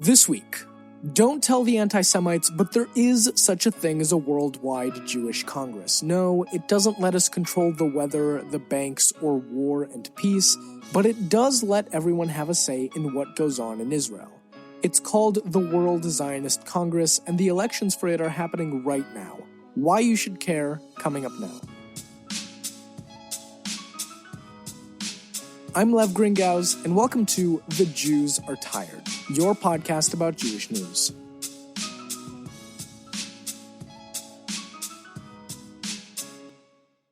This week, don't tell the anti-Semites, but there is such a thing as a worldwide Jewish Congress. No, it doesn't let us control the weather, the banks, or war and peace, but it does let everyone have a say in what goes on in Israel. It's called the World Zionist Congress, and the elections for it are happening right now. Why you should care, coming up now. I'm Lev Gringaus, and welcome to The Jews Are Tired, your podcast about Jewish news.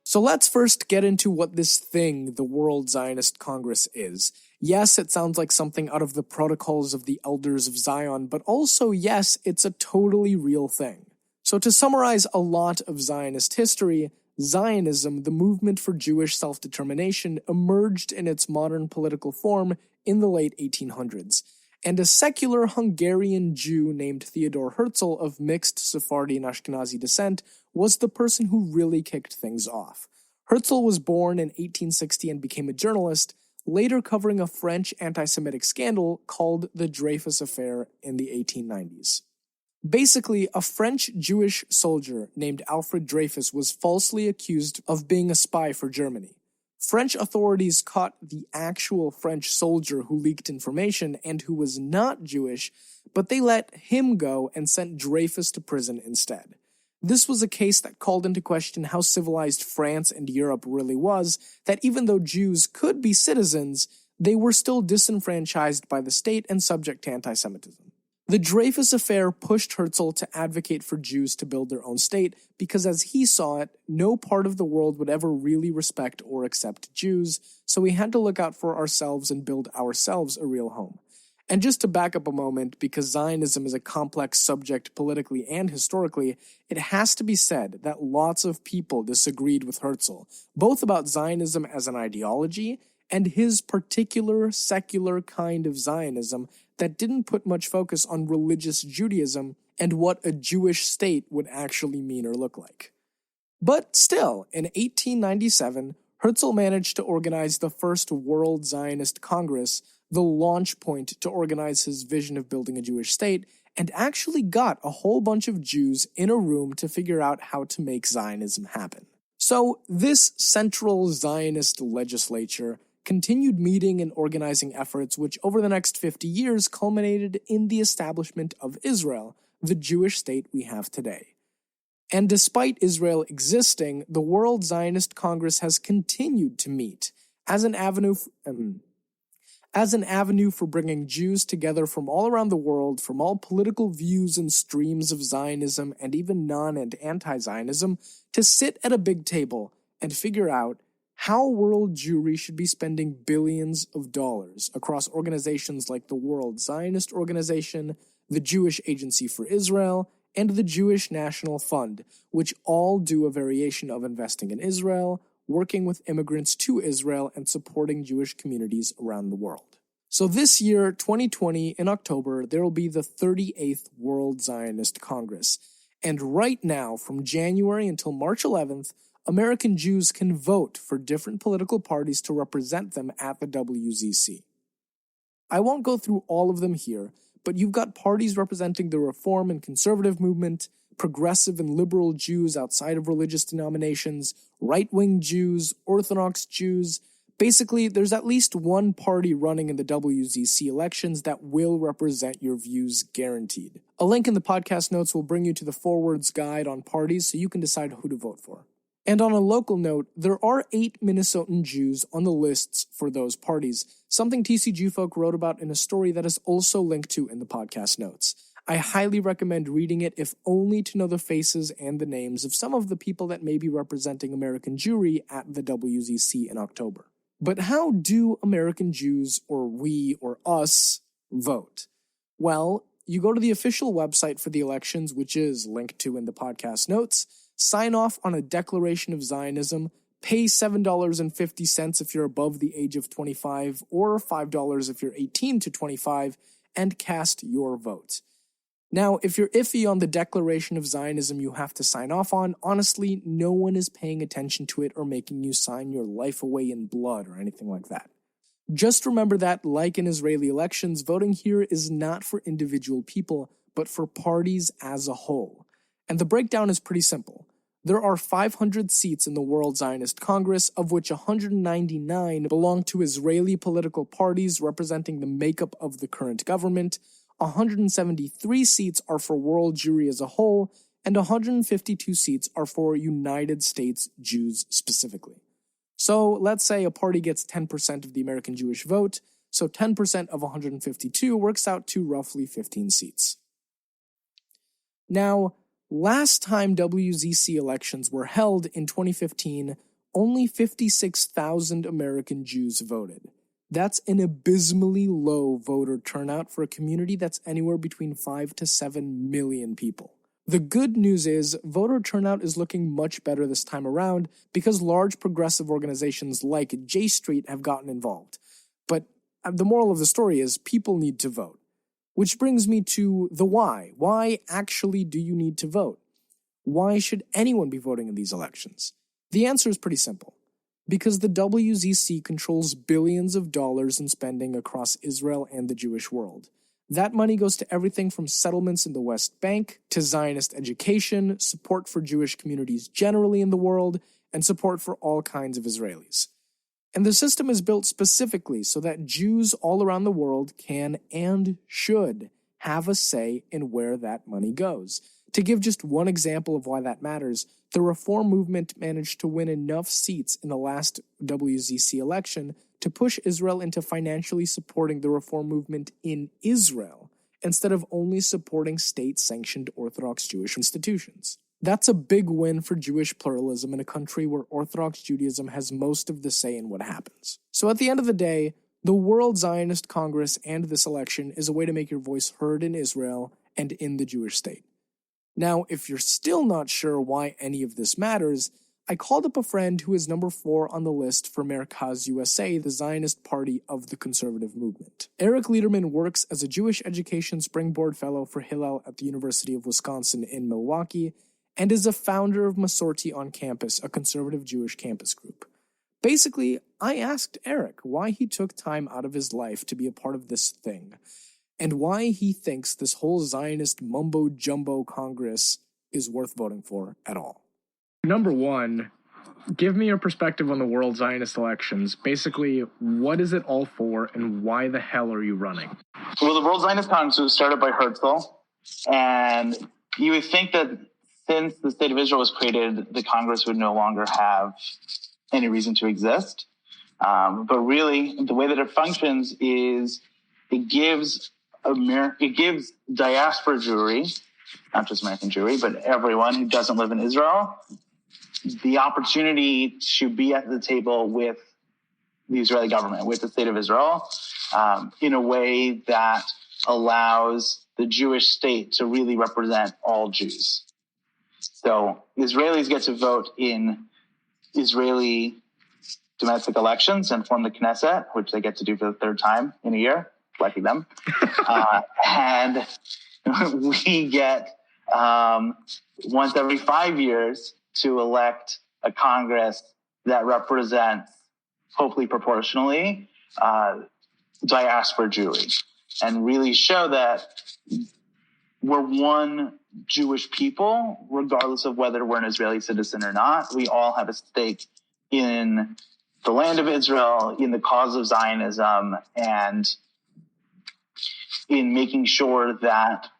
So let's first get into what this thing, the World Zionist Congress, is. Yes, it sounds like something out of the protocols of the Elders of Zion, but also, yes, it's a totally real thing. So to summarize a lot of Zionist history, Zionism, the movement for Jewish self-determination, emerged in its modern political form in the late 1800s, and a secular Hungarian Jew named Theodor Herzl of mixed Sephardi and Ashkenazi descent was the person who really kicked things off. Herzl was born in 1860 and became a journalist, later covering a French anti-Semitic scandal called the Dreyfus Affair in the 1890s. Basically, a French Jewish soldier named Alfred Dreyfus was falsely accused of being a spy for Germany. French authorities caught the actual French soldier who leaked information and who was not Jewish, but they let him go and sent Dreyfus to prison instead. This was a case that called into question how civilized France and Europe really was, that even though Jews could be citizens, they were still disenfranchised by the state and subject to anti-Semitism. The Dreyfus Affair pushed Herzl to advocate for Jews to build their own state because, as he saw it, no part of the world would ever really respect or accept Jews, so we had to look out for ourselves and build ourselves a real home. And just to back up a moment, because Zionism is a complex subject politically and historically, it has to be said that lots of people disagreed with Herzl, both about Zionism as an ideology and his particular secular kind of Zionism that didn't put much focus on religious Judaism and what a Jewish state would actually mean or look like. But still, in 1897, Herzl managed to organize the first World Zionist Congress, the launch point to organize his vision of building a Jewish state, and actually got a whole bunch of Jews in a room to figure out how to make Zionism happen. So this central Zionist legislature continued meeting and organizing efforts which over the next 50 years culminated in the establishment of Israel, the Jewish state we have today. And despite Israel existing, the World Zionist Congress has continued to meet as an avenue for bringing Jews together from all around the world, from all political views and streams of Zionism and even non- and anti-Zionism, to sit at a big table and figure out how world Jewry should be spending billions of dollars across organizations like the World Zionist Organization, the Jewish Agency for Israel, and the Jewish National Fund, which all do a variation of investing in Israel, working with immigrants to Israel, and supporting Jewish communities around the world. So this year, 2020, in October, there will be the 38th World Zionist Congress. And right now, from January until March 11th, American Jews can vote for different political parties to represent them at the WZC. I won't go through all of them here, but you've got parties representing the Reform and Conservative movement, progressive and liberal Jews outside of religious denominations, right-wing Jews, Orthodox Jews. Basically, there's at least one party running in the WZC elections that will represent your views guaranteed. A link in the podcast notes will bring you to the Forwards guide on parties so you can decide who to vote for. And on a local note, there are 8 Minnesotan Jews on the lists for those parties, something TCG folk wrote about in a story that is also linked to in the podcast notes. I highly recommend reading it, if only to know the faces and the names of some of the people that may be representing American Jewry at the WZC in October. But how do American Jews, or we, or us, vote? Well, you go to the official website for the elections, which is linked to in the podcast notes, sign off on a declaration of Zionism, pay $7.50 if you're above the age of 25, or $5 if you're 18 to 25, and cast your vote. Now, if you're iffy on the declaration of Zionism you have to sign off on, honestly, no one is paying attention to it or making you sign your life away in blood or anything like that. Just remember that, like in Israeli elections, voting here is not for individual people, but for parties as a whole. And the breakdown is pretty simple. There are 500 seats in the World Zionist Congress, of which 199 belong to Israeli political parties representing the makeup of the current government, 173 seats are for world Jewry as a whole, and 152 seats are for United States Jews specifically. So let's say a party gets 10% of the American Jewish vote, so 10% of 152 works out to roughly 15 seats. Now, last time WZC elections were held in 2015, only 56,000 American Jews voted. That's an abysmally low voter turnout for a community that's anywhere between 5 to 7 million people. The good news is voter turnout is looking much better this time around because large progressive organizations like J Street have gotten involved. But the moral of the story is people need to vote. Which brings me to the why. Why actually do you need to vote? Why should anyone be voting in these elections? The answer is pretty simple. Because the WZC controls billions of dollars in spending across Israel and the Jewish world. That money goes to everything from settlements in the West Bank to Zionist education, support for Jewish communities generally in the world, and support for all kinds of Israelis. And the system is built specifically so that Jews all around the world can and should have a say in where that money goes. To give just one example of why that matters, the Reform movement managed to win enough seats in the last WZC election to push Israel into financially supporting the Reform movement in Israel, instead of only supporting state-sanctioned Orthodox Jewish institutions. That's a big win for Jewish pluralism in a country where Orthodox Judaism has most of the say in what happens. So at the end of the day, the World Zionist Congress and this election is a way to make your voice heard in Israel and in the Jewish state. Now, if you're still not sure why any of this matters, I called up a friend who is number 4 on the list for Mercaz USA, the Zionist party of the conservative movement. Eric Leiderman works as a Jewish Education Springboard Fellow for Hillel at the University of Wisconsin in Milwaukee, and is a founder of Masorti on Campus, a conservative Jewish campus group. Basically, I asked Eric why he took time out of his life to be a part of this thing, and why he thinks this whole Zionist mumbo-jumbo Congress is worth voting for at all. Number one, give me your perspective on the World Zionist elections. Basically, what is it all for, and why the hell are you running? Well, the World Zionist Congress was started by Herzl, and you would think that since the State of Israel was created, the Congress would no longer have any reason to exist. But really, the way that it functions is it gives diaspora Jewry, not just American Jewry, but everyone who doesn't live in Israel, the opportunity to be at the table with the Israeli government, with the State of Israel, in a way that allows the Jewish state to really represent all Jews. So Israelis get to vote in Israeli domestic elections and form the Knesset, which they get to do for the 3rd time in a year. Lucky them. And we get once every 5 years to elect a Congress that represents, hopefully proportionally, diaspora Jewry, and really show that we're one Jewish people, regardless of whether we're an Israeli citizen or not. We all have a stake in the land of Israel, in the cause of Zionism, and in making sure that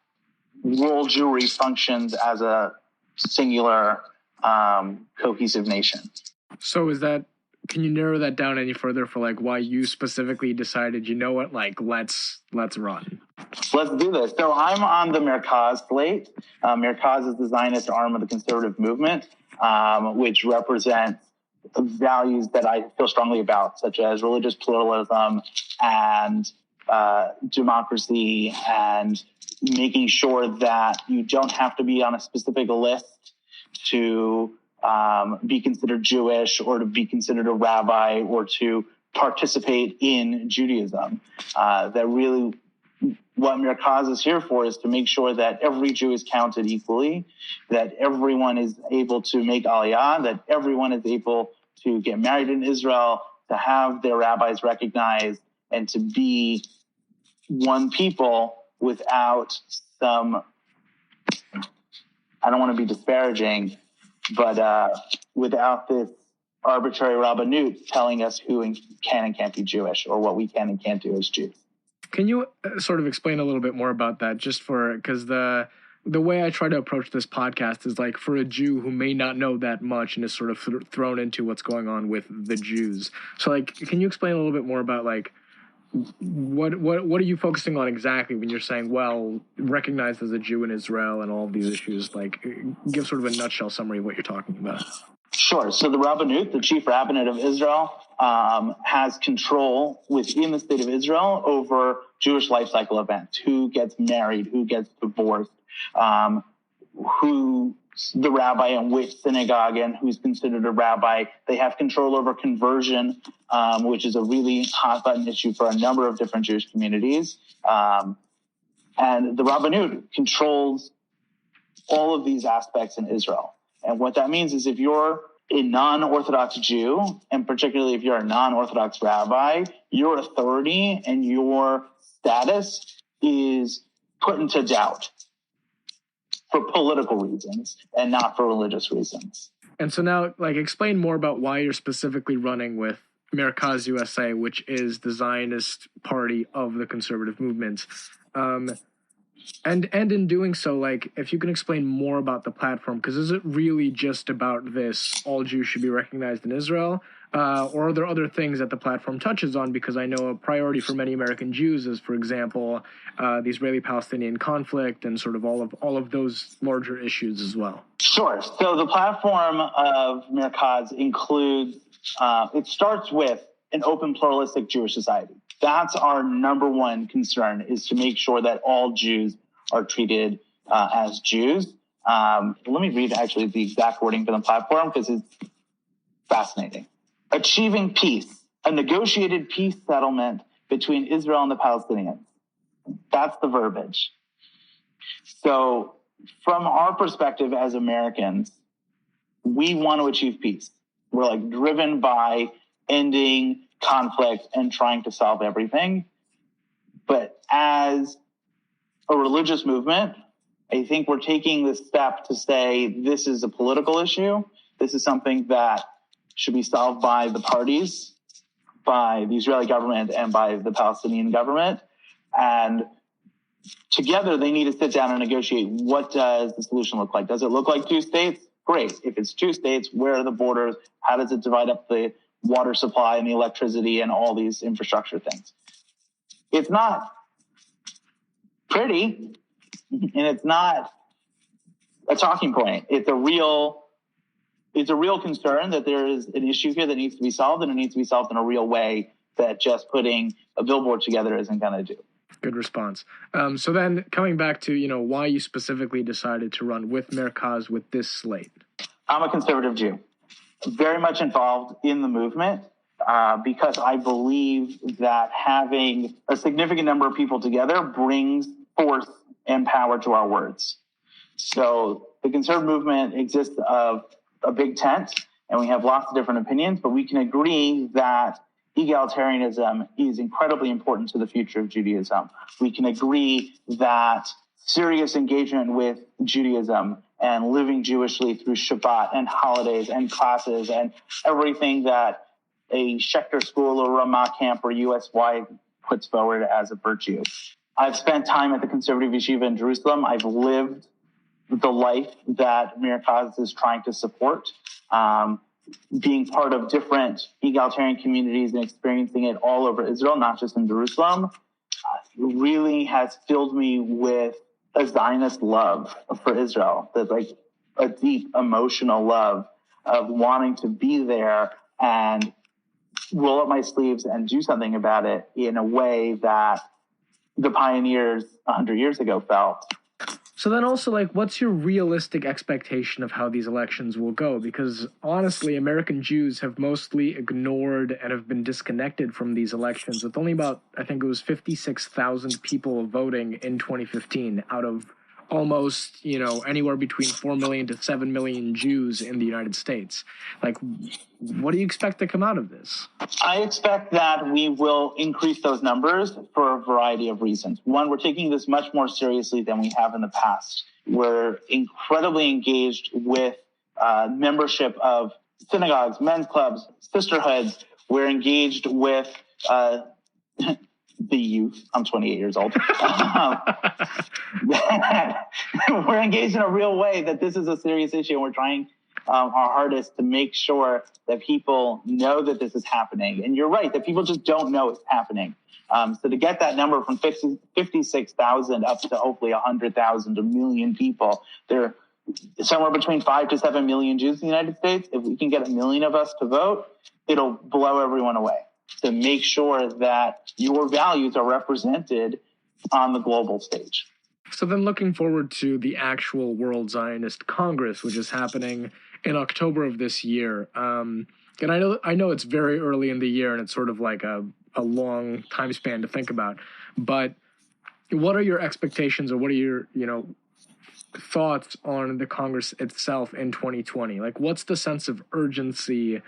world Jewry functions as a singular, cohesive nation. So can you narrow that down any further for why you specifically decided, let's run? Let's do this. So I'm on the Mercaz slate. Mercaz is the Zionist arm of the conservative movement, which represents values that I feel strongly about, such as religious pluralism and democracy, and making sure that you don't have to be on a specific list to be considered Jewish or to be considered a rabbi or to participate in Judaism. That really what Mercaz is here for is to make sure that every Jew is counted equally, that everyone is able to make Aliyah, that everyone is able to get married in Israel, to have their rabbis recognized and to be one people without some, I don't want to be disparaging, but without this arbitrary rabbinut telling us who can and can't be Jewish, or what we can and can't do as Jews. Can you sort of explain a little bit more about that, just because the way I try to approach this podcast is like for a Jew who may not know that much and is sort of thrown into what's going on with the Jews. So, like, can you explain a little bit more about, like, what are you focusing on exactly when you're saying, well, recognized as a Jew in Israel and all of these issues? Like, give sort of a nutshell summary of what you're talking about. Sure. So the rabbinut, the chief rabbinate of Israel, has control within the state of Israel over Jewish life cycle events: who gets married, who gets divorced, who's the rabbi in which synagogue and who's considered a rabbi. They have control over conversion, which is a really hot button issue for a number of different Jewish communities. And the rabbinut controls all of these aspects in Israel. And what that means is if you're a non-Orthodox Jew, and particularly if you're a non-Orthodox rabbi, your authority and your status is put into doubt for political reasons and not for religious reasons. And so now, like, explain more about why you're specifically running with Mercaz USA, which is the Zionist party of the conservative movement. And in doing so, like, if you can explain more about the platform, because is it really just about this, all Jews should be recognized in Israel, or are there other things that the platform touches on? Because I know a priority for many American Jews is, for example, the Israeli-Palestinian conflict and sort of all of those larger issues as well. Sure. So the platform of Mercaz includes, it starts with an open, pluralistic Jewish society. That's our number one concern, is to make sure that all Jews are treated as Jews. Let me read actually the exact wording for the platform because it's fascinating. Achieving peace, a negotiated peace settlement between Israel and the Palestinians. That's the verbiage. So from our perspective as Americans, we want to achieve peace. We're like driven by ending conflict and trying to solve everything. But as a religious movement, I think we're taking this step to say this is a political issue. This is something that should be solved by the parties, by the Israeli government and by the Palestinian government. And together they need to sit down and negotiate, what does the solution look like? Does it look like two states? Great. If it's two states, where are the borders? How does it divide up the water supply and the electricity and all these infrastructure things? It's not pretty, and it's not a talking point. It's a real concern that there is an issue here that needs to be solved, and it needs to be solved in a real way that just putting a billboard together isn't going to do. Good response. So then coming back to, why you specifically decided to run with Mercaz with this slate. I'm a conservative Jew, very much involved in the movement because I believe that having a significant number of people together brings force and power to our words. So the conservative movement exists of a big tent, and we have lots of different opinions, but we can agree that egalitarianism is incredibly important to the future of Judaism. We can agree that serious engagement with Judaism and living Jewishly through Shabbat and holidays and classes and everything that a Schechter school or Ramah camp or USY puts forward as a virtue. I've spent time at the conservative yeshiva in Jerusalem. I've lived the life that Mercaz is trying to support. Being part of different egalitarian communities and experiencing it all over Israel, not just in Jerusalem, really has filled me with a Zionist love for Israel. That's like a deep emotional love of wanting to be there and roll up my sleeves and do something about it in a way that the pioneers 100 years ago felt. So then also, like, what's your realistic expectation of how these elections will go? Because honestly, American Jews have mostly ignored and have been disconnected from these elections, with only about, I think it was 56,000 people voting in 2015 out of almost, anywhere between 4 million to 7 million Jews in the United States. Like, what do you expect to come out of this? I expect that we will increase those numbers for a variety of reasons. One, we're taking this much more seriously than we have in the past. We're incredibly engaged with membership of synagogues, men's clubs, sisterhoods. We're engaged with the youth. I'm 28 years old. We're engaged in a real way that this is a serious issue, and we're trying our hardest to make sure that people know that this is happening. And you're right, that people just don't know it's happening. So to get that number from 56,000 up to hopefully 100,000, 1 million people, there are somewhere between 5 to 7 million Jews in the United States. If we can get 1 million of us to vote, it'll blow everyone away, to make sure that your values are represented on the global stage. So then looking forward to the actual World Zionist Congress, which is happening in October of this year. And I know it's very early in the year and it's sort of like a long time span to think about. But what are your expectations, or what are your, thoughts on the Congress itself in 2020? Like, what's the sense of urgency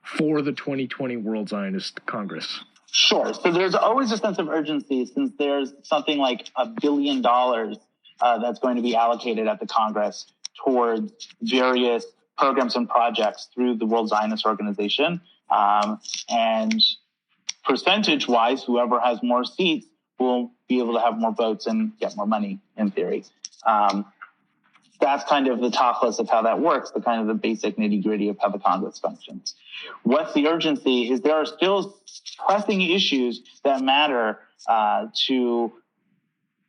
for the 2020 World Zionist Congress? Sure. So there's always a sense of urgency, since there's something like $1 billion that's going to be allocated at the Congress towards various programs and projects through the World Zionist Organization. And percentage-wise, whoever has more seats will be able to have more votes and get more money, in theory. That's kind of the tachlis of how that works, the kind of the basic nitty-gritty of how the Congress functions. What's the urgency is there are still pressing issues that matter to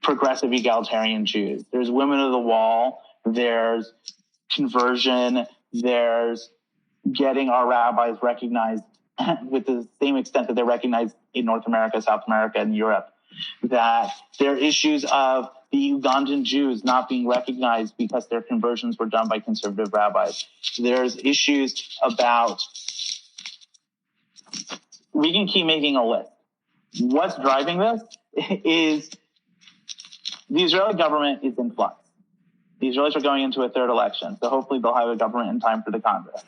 progressive egalitarian Jews. There's women of the wall, there's conversion, there's getting our rabbis recognized with the same extent that they're recognized in North America, South America, and Europe. That there are issues of the Ugandan Jews not being recognized because their conversions were done by conservative rabbis. There's issues about, we can keep making a list. What's driving this is the Israeli government is in flux. The Israelis are going into a third election, so hopefully they'll have a government in time for the Congress.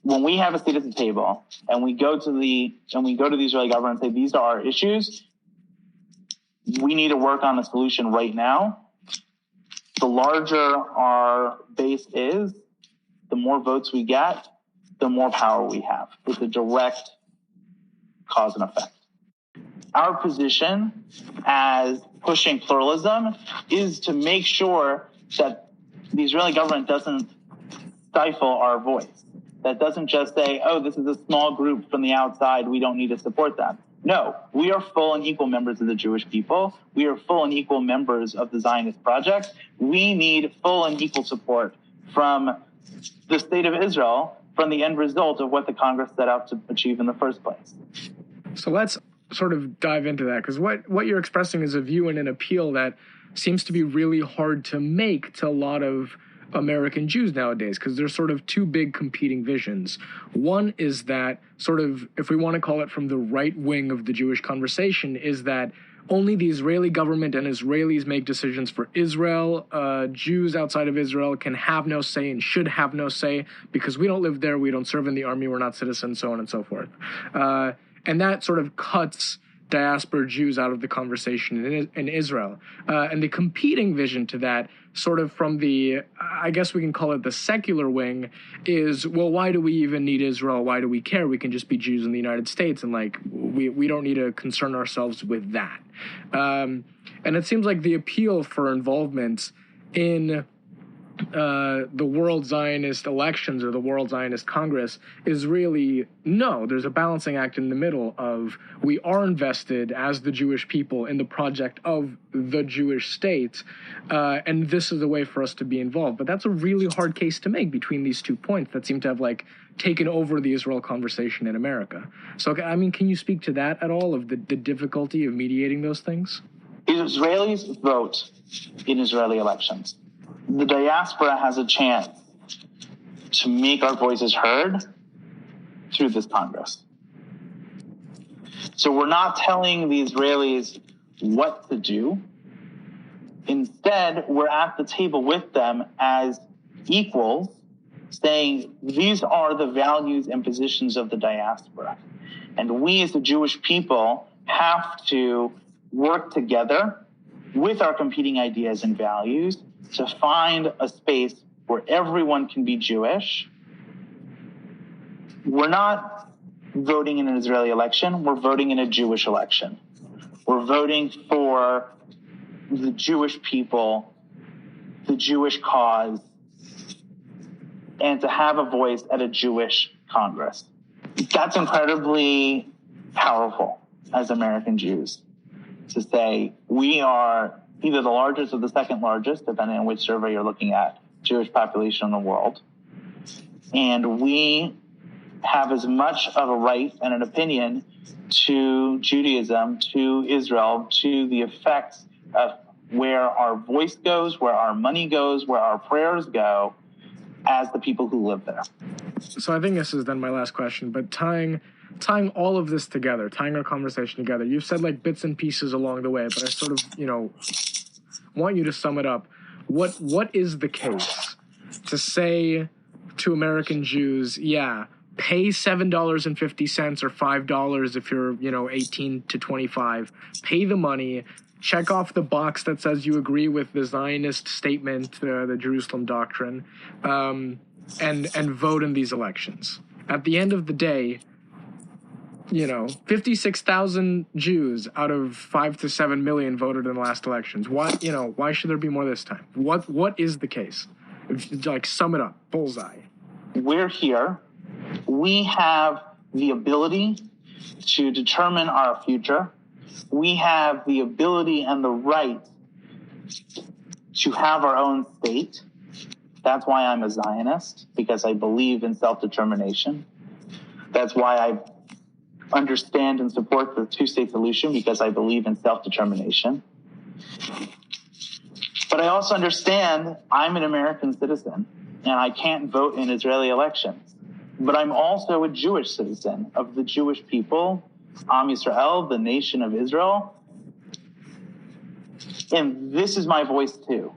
When we have a seat at the table and we go to the Israeli government and say, these are our issues, we need to work on a solution right now. The larger our base is, the more votes we get, the more power we have. It's a direct cause and effect. Our position as pushing pluralism is to make sure that the Israeli government doesn't stifle our voice. That doesn't just say, oh, this is a small group from the outside, we don't need to support them. No, we are full and equal members of the Jewish people. We are full and equal members of the Zionist project. We need full and equal support from the state of Israel, from the end result of what the Congress set out to achieve in the first place. So let's sort of dive into that, because what you're expressing is a view and an appeal that seems to be really hard to make to a lot of American Jews nowadays, because there's sort of two big competing visions. One is that sort of, if we want to call it from the right wing of the Jewish conversation, is that only the Israeli government and Israelis make decisions for Israel. Jews outside of Israel can have no say and should have no say because we don't live there, we don't serve in the army, we're not citizens, so on and so forth. And that sort of cuts diaspora Jews out of the conversation in Israel. And the competing vision to that, sort of from the, I guess we can call it the secular wing, is, well, why do we even need Israel? Why do we care? We can just be Jews in the United States, and like we don't need to concern ourselves with that. And it seems like the appeal for involvement in the World Zionist elections or the World Zionist Congress is really, no, there's a balancing act in the middle of, we are invested as the Jewish people in the project of the Jewish state, and this is a way for us to be involved. But that's a really hard case to make between these 2 points that seem to have like taken over the Israel conversation in America. So, I mean, can you speak to that at all, of the difficulty of mediating those things? Israelis vote in Israeli elections. The diaspora has a chance to make our voices heard through this Congress. So we're not telling the Israelis what to do. Instead, we're at the table with them as equals, saying these are the values and positions of the diaspora. And we as the Jewish people have to work together with our competing ideas and values to find a space where everyone can be Jewish. We're not voting in an Israeli election. We're voting in a Jewish election. We're voting for the Jewish people, the Jewish cause, and to have a voice at a Jewish Congress. That's incredibly powerful as American Jews, to say we are either the largest or the second largest, depending on which survey you're looking at, Jewish population in the world. And we have as much of a right and an opinion to Judaism, to Israel, to the effects of where our voice goes, where our money goes, where our prayers go, as the people who live there. So I think this is then my last question, but tying all of this together, tying our conversation together, you've said like bits and pieces along the way, but I sort of, want you to sum it up. What is the case to say to American Jews, yeah, pay $7.50 or $5 if you're, 18 to 25, pay the money, check off the box that says you agree with the Zionist statement, the Jerusalem Doctrine, and vote in these elections. At the end of the day, 56,000 Jews out of 5 to 7 million voted in the last elections. Why should there be more this time? What is the case? Sum it up, bullseye. We're here. We have the ability to determine our future. We have the ability and the right to have our own state. That's why I'm a Zionist, because I believe in self-determination. That's why I understand and support the two-state solution, because I believe in self-determination. But I also understand I'm an American citizen, and I can't vote in Israeli elections. But I'm also a Jewish citizen of the Jewish people, Am Yisrael, the nation of Israel. And this is my voice too.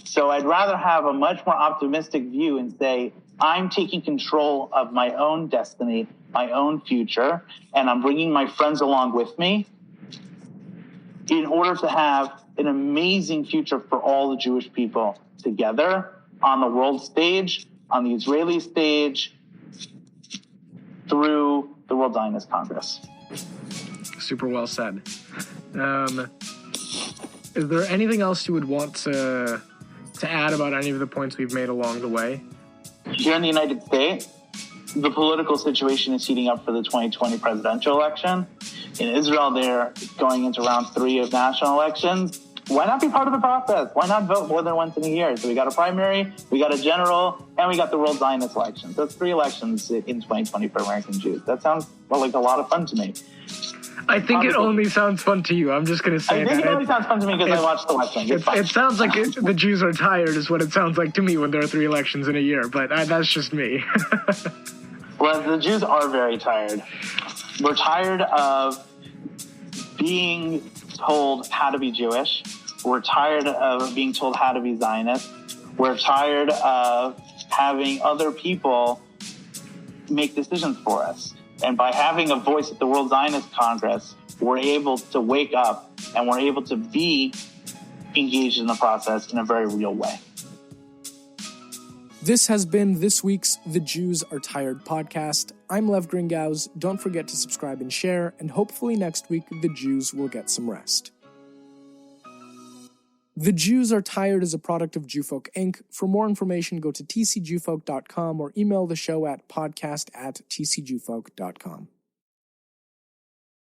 So I'd rather have a much more optimistic view and say, I'm taking control of my own destiny, my own future, and I'm bringing my friends along with me in order to have an amazing future for all the Jewish people together on the world stage, on the Israeli stage, through the World Zionist Congress. Super well said. Is there anything else you would want to add about any of the points we've made along the way? Here in the United States, the political situation is heating up for the 2020 presidential election. In Israel, they're going into round 3 of national elections. Why not be part of the process? Why not vote more than once in a year? So we got a primary, we got a general, and we got the World Zionist elections. That's 3 elections in 2020 for American Jews. That sounds like a lot of fun to me. I think it only sounds fun to you. I'm just going to say that. I think it only sounds fun to me because I watched the election. It sounds like the Jews are tired is what it sounds like to me when there are 3 elections in a year, but that's just me. Well, the Jews are very tired. We're tired of being told how to be Jewish. We're tired of being told how to be Zionist. We're tired of having other people make decisions for us. And by having a voice at the World Zionist Congress, we're able to wake up and we're able to be engaged in the process in a very real way. This has been this week's The Jews Are Tired podcast. I'm Lev Gringauz. Don't forget to subscribe and share, and hopefully next week the Jews will get some rest. The Jews Are Tired is a product of Jewfolk Inc. For more information, go to tcjewfolk.com or email the show at podcast@tcjewfolk.com.